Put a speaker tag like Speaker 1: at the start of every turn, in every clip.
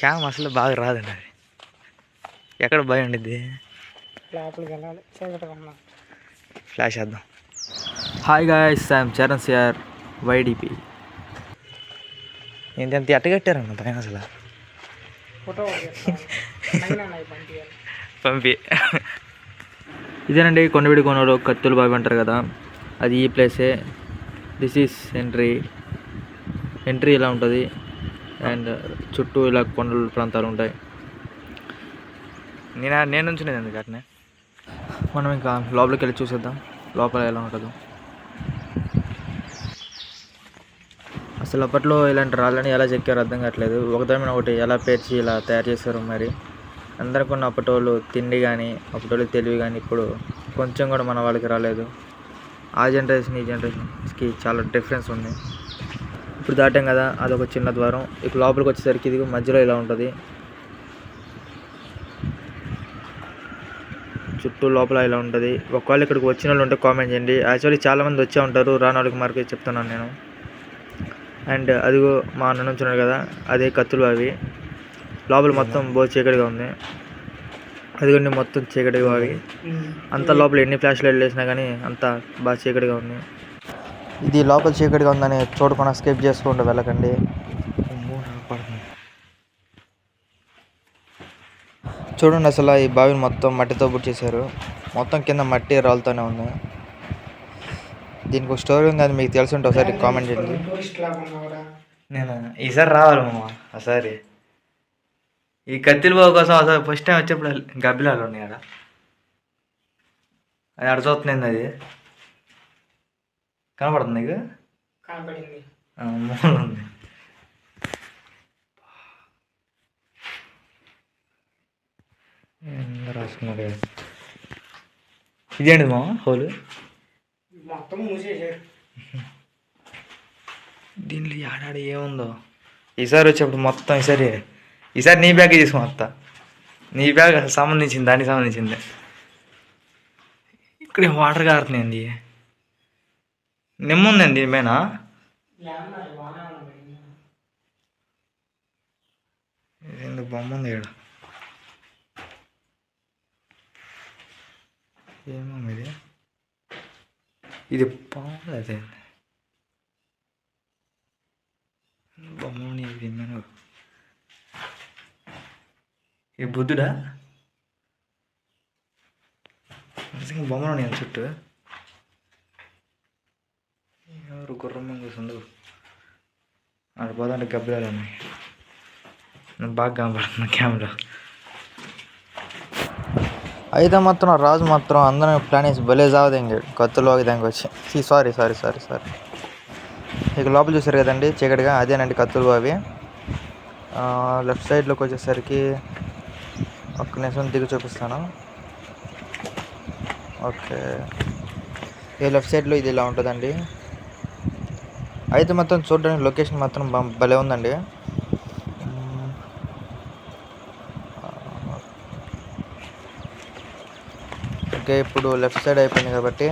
Speaker 1: Cam అసలు బాగా రాదండి అది. ఎక్కడ భయం ఉండిద్ది?
Speaker 2: లోపలికి వెళ్ళాలి, చీకటిగా ఉన్నా.
Speaker 1: ఫ్లాష్ వేద్దాం. Hi guys, I'm Charan CR, YDP. ఏంటంత ఎట్ట కట్టారన్న పైన అసలు?
Speaker 2: ఫోటో
Speaker 1: పంపి. ఇదేనండి కొండవీడి కోనలో కత్తుల బావి అంటారు కదా, అది ఈ ప్లేసే. దిస్ ఈస్ ఎంట్రీ ఇలా ఉంటుంది. అండ్ చుట్టూ ఇలా కొండల ప్రాంతాలు ఉంటాయి. నేను నుంచునేది ఎందుకు అట్నే. మనం ఇంకా లోపలికి వెళ్ళి చూసేద్దాం లోపల ఎలా ఉంటుందో. అసలు అప్పట్లో ఇలాంటి రాళ్ళని ఎలా చెక్కారో అర్థం కావట్లేదు. ఒకదాని ఒకటి ఎలా పేర్చి ఇలా తయారు చేశారు మరి. అందరికీ ఉన్న అప్పటోళ్ళు తిండి కానీ, అప్పటోళ్ళు తెలివి కానీ ఇప్పుడు కొంచెం కూడా మన వాళ్ళకి రాలేదు. ఆ జనరేషన్ ఈ జనరేషన్స్కి చాలా డిఫరెన్స్ ఉంది. ఇప్పుడు దాటాం కదా, అదొక చిన్న ద్వారం. ఇక లోపలికి వచ్చేసరికి ఇది మధ్యలో ఇలా ఉంటుంది. చుట్టూ లోపల ఇలా ఉంటుంది. ఒకవేళ ఇక్కడికి వచ్చిన వాళ్ళు ఉంటే కామెంట్ చేయండి. యాక్చువల్లీ చాలామంది వచ్చే ఉంటారు, రాని వాళ్ళకి మార్కెట్ చెప్తున్నాను నేను. అండ్ అదిగో మా అన్న నుంచున్నాడు కదా, అదే కత్తులు అవి. లోపల మొత్తం చీకటిగా ఉంది. అదిగోండి మొత్తం చీకటిగా అవి. అంత లోపల ఎన్ని ఫ్లాష్లు వెళ్ళేసినా కానీ అంతా బాగా చీకటిగా ఉంది. ఇది లోపల చీకటిగా ఉందని చూడకుండా స్కిప్ చేసుకుంటూ వెళ్ళకండి. చూడండి అసలు ఈ బావిని మొత్తం మట్టితో చేశారు. మొత్తం కింద మట్టి రాళ్ళతోనే ఉంది. దీనికి ఒక స్టోరీ ఉంది, అది మీకు తెలిసి ఉంటే ఒకసారి కామెంట్ చేయండి. నేను ఈసారి రావాలి మామ. ఒకసారి ఈ కత్తిల బాబు కోసం అసలు ఫస్ట్ టైం వచ్చేప్పుడు గబ్బిలాలు ఉన్నాయి కదా, అది అడ చూస్తుంది. అది కనపడుతుంది నీకు?
Speaker 2: కనపడింది.
Speaker 1: మూల ఉంది. రాసుకున్నాడు. ఇదేంటి మామ హోలు?
Speaker 2: మొత్తం మూసేసారు.
Speaker 1: దీంట్లో ఆడాడు ఏముందో. ఈసారి వచ్చేప్పుడు మొత్తం ఈసారి నీ బ్యాగ్ తీసుకో. మొత్తం నీ బ్యాగ్ సంబంధించింది, దానికి సంబంధించింది. ఇక్కడ వాటర్ కారుతున్నాయండి. నిమ్మ ఉందండి దీనిపైన. ఎందుకు బొమ్మ ఉంది ఇక్కడ? ఏమో ఇది పాము. అదే బొమ్మని తిన్నాను. ఇది బుద్ధుడా? నిజంగా బొమ్మలు ఉన్నాయి చుట్టూ. ఎవరు గుర్రం కూర్చుండు అక్కడ పోదంటే గబ్బిలాలు ఉన్నాయి. నేను బాగా కనపడుతున్నా కెమెరా. అయితే మాత్రం రాజు మాత్రం అందరం ప్లాన్ వేసి భలే జావదంగాడు కత్తులు దానికి వచ్చి. సారీ. ఇక లోపల చూసారు కదండి చీకటిగా, అదేనండి కత్తులు అవి. లెఫ్ట్ సైడ్లోకి వచ్చేసరికి ఒక్క నిమిషం దిగి చూపిస్తాను. ఓకే, ఈ లెఫ్ట్ సైడ్లో ఇది ఇలా ఉంటుందండి. అయితే మాత్రం చూడడానికి లొకేషన్ మాత్రం భలే ఉందండి. ఓకే, ఇప్పుడు లెఫ్ట్ సైడ్ అయిపోయింది కాబట్టి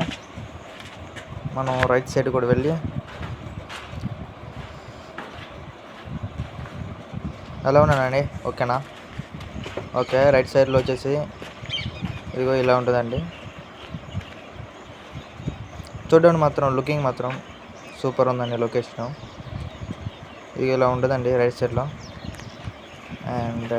Speaker 1: మనం రైట్ సైడ్ కూడా వెళ్ళి ఎలా ఉన్నానండి. ఓకేనా? ఓకే, రైట్ సైడ్లో వచ్చేసి ఇదిగో ఇలా ఉంటుందండి. చూడండి మాత్రం లుకింగ్ మాత్రం సూపర్ ఉందండి లొకేషన్. ఇది ఇలా ఉంటుందండి రైట్ సైడ్లో. అండ్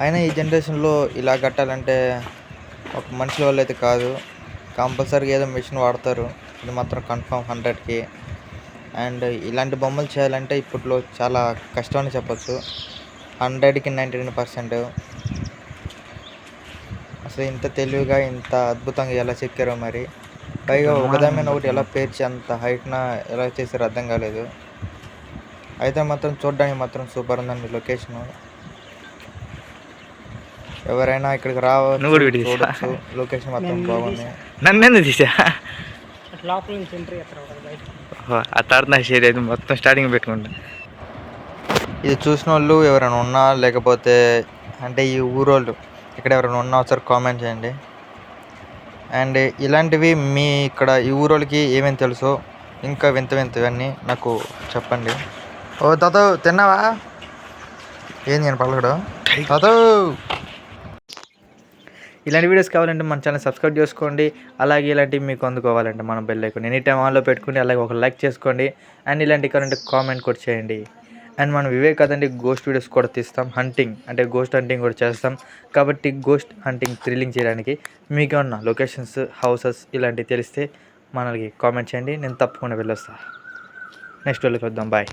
Speaker 1: అయినా ఈ జనరేషన్లో ఇలా కట్టాలంటే ఒక మనుషుల వల్ల అయితే కాదు. కంపల్సరీగా ఏదో మిషన్ వాడతారు, ఇది మాత్రం కన్ఫర్మ్ 100కి. అండ్ ఇలాంటి బొమ్మలు చేయాలంటే ఇప్పట్లో చాలా కష్టం అని చెప్పచ్చు. 100కి 99%. అసలు ఇంత తెలివిగా ఇంత అద్భుతంగా ఎలా చెక్కారో మరి. పైగా ఒకదాని మీద ఒకటి ఎలా పేర్చి అంత హైట్న ఎలా చేసారో అర్థం కాలేదు. అయితే మాత్రం చూడడానికి మాత్రం సూపర్ ఉందండి లొకేషను. ఎవరైనా ఇక్కడికి
Speaker 3: నువ్వు కూడా
Speaker 1: రావచ్చు,
Speaker 3: వీడియో తీసావా?
Speaker 1: చూడొచ్చు. లొకేషన్ మొత్తం బాగుంది.
Speaker 3: నన్ను తీసా
Speaker 2: అట్లా లోపల నుంచి ఎంట్రీ ఎత్తరా ఒకటి బయట.
Speaker 3: ఆ తర్వాత నాకు షేర్ అయితే మొత్తం స్టార్టింగ్ పెట్టుకుంటా.
Speaker 1: ఇది చూసిన వాళ్ళు ఎవరైనా ఉన్నా, లేకపోతే అంటే ఈ ఊరోళ్ళు ఇక్కడ ఎవరైనా ఉన్నా ఒకసారి కామెంట్ చేయండి. అండ్ ఇలాంటివి మీ ఇక్కడ ఈ ఊరోళ్ళకి ఏమేమి తెలుసో ఇంకా వింత వింతవన్నీ నాకు చెప్పండి. ఓ తాత తిన్నావా? ఏంది నేను పలకడు తాత. ఇలాంటి వీడియోస్ కావాలంటే మన ఛానల్ సబ్స్క్రైబ్ చేసుకోండి. అలాగే ఇలాంటివి మీకు అందుకోవాలంటే మన బెల్ ఐకాన్ ఎనీ టైం ఆన్లో పెట్టుకోండి. అలాగే ఒక లైక్ చేసుకోండి. అండ్ ఇలాంటి కావాలంటే కామెంట్ కూడా చేయండి. అండ్ మనం ఇవే కదండి, గోస్ట్ వీడియోస్ కూడా తీస్తాం. హంటింగ్ అంటే గోస్ట్ హంటింగ్ కూడా చేస్తాం. కాబట్టి గోస్ట్ హంటింగ్ థ్రిల్లింగ్ చేయడానికి మీకు ఏమన్నా లొకేషన్స్, హౌసెస్ ఇలాంటివి తెలిస్తే మనకి కామెంట్ చేయండి. నేను తప్పకుండా వెళ్ళొస్తాను. నెక్స్ట్ వీడియోకి వద్దాం. బాయ్.